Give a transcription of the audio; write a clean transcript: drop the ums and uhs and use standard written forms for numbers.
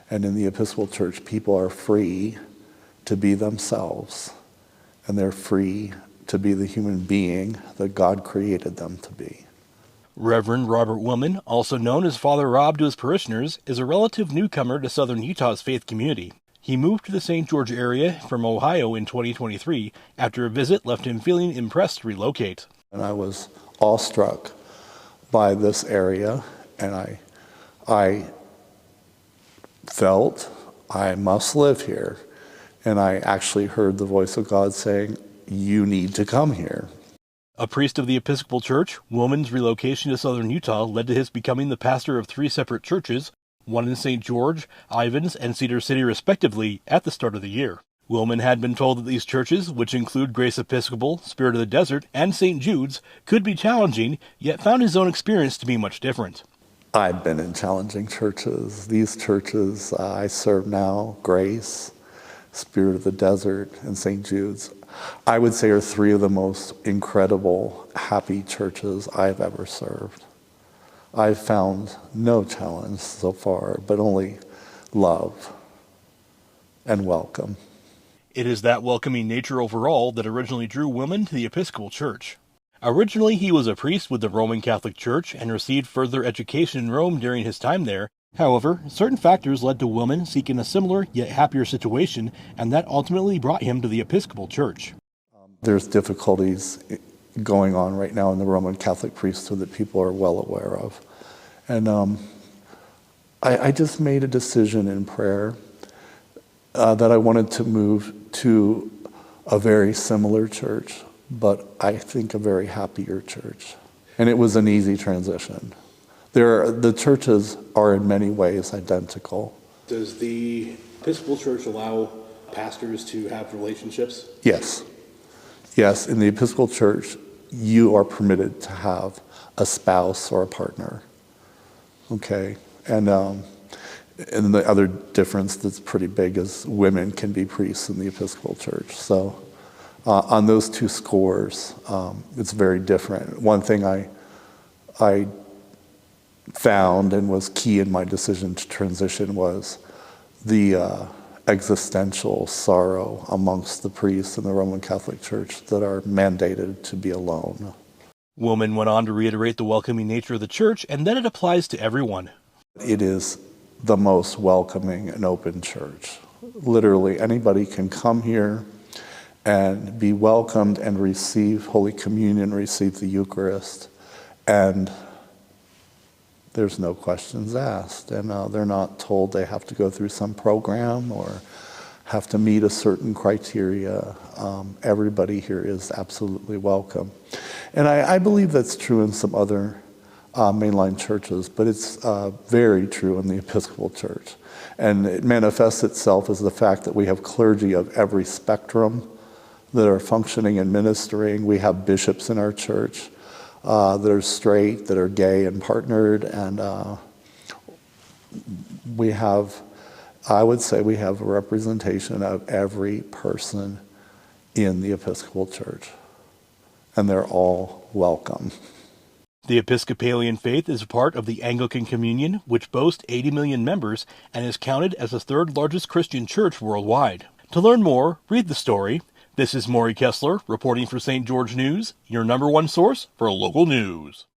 And in the Episcopal Church, people are free to be themselves, and they're free to be the human being that God created them to be. Reverend Robert Willmann, also known as Father Rob to his parishioners, is a relative newcomer to southern Utah's faith community. He moved to the St. George area from Ohio in 2023 after a visit left him feeling impressed to relocate. And I was awestruck by this area, and I felt I must live here. And I actually heard the voice of God saying, you need to come here. A priest of the Episcopal Church, Willmann's relocation to southern Utah led to his becoming the pastor of 3 separate churches, one in St. George, Ivins, and Cedar City respectively, at the start of the year. Willmann had been told that these churches, which include Grace Episcopal, Spirit of the Desert, and St. Jude's, could be challenging, yet found his own experience to be much different. I've been in challenging churches. These churches I serve now, Grace, Spirit of the Desert, and St. Jude's, I would say are 3 of the most incredible, happy churches I've ever served. I've found no challenge so far, but only love and welcome. It is that welcoming nature overall that originally drew Willmann to the Episcopal Church. Originally, he was a priest with the Roman Catholic Church and received further education in Rome during his time there. However, certain factors led to Willmann seeking a similar yet happier situation, and that ultimately brought him to the Episcopal Church. There's difficulties going on right now in the Roman Catholic priesthood that people are well aware of. And I just made a decision in prayer that I wanted to move to a very similar church, but I think a very happier church. And it was an easy transition. The churches are in many ways identical. Does the Episcopal Church allow pastors to have relationships? Yes. Yes, in the Episcopal Church, you are permitted to have a spouse or a partner. Okay? And the other difference that's pretty big is women can be priests in the Episcopal Church. So on those 2 scores, it's very different. One thing I found and was key in my decision to transition was the existential sorrow amongst the priests in the Roman Catholic Church that are mandated to be alone. Willmann went on to reiterate the welcoming nature of the church and that it applies to everyone. It is the most welcoming and open church. Literally, anybody can come here and be welcomed and receive Holy Communion, receive the Eucharist, and there's no questions asked, and they're not told they have to go through some program or have to meet a certain criteria. Everybody here is absolutely welcome. And I believe that's true in some other mainline churches, but it's very true in the Episcopal Church. And it manifests itself as the fact that we have clergy of every spectrum that are functioning and ministering. We have bishops in our church that are straight, that are gay and partnered, and I would say we have a representation of every person in the Episcopal Church, and they're all welcome. The Episcopalian faith is a part of the Anglican Communion, which boasts 80 million members and is counted as the 3rd largest Christian church worldwide. To learn more, read the story. This is Mori Kessler reporting for St. George News, your #1 source for local news.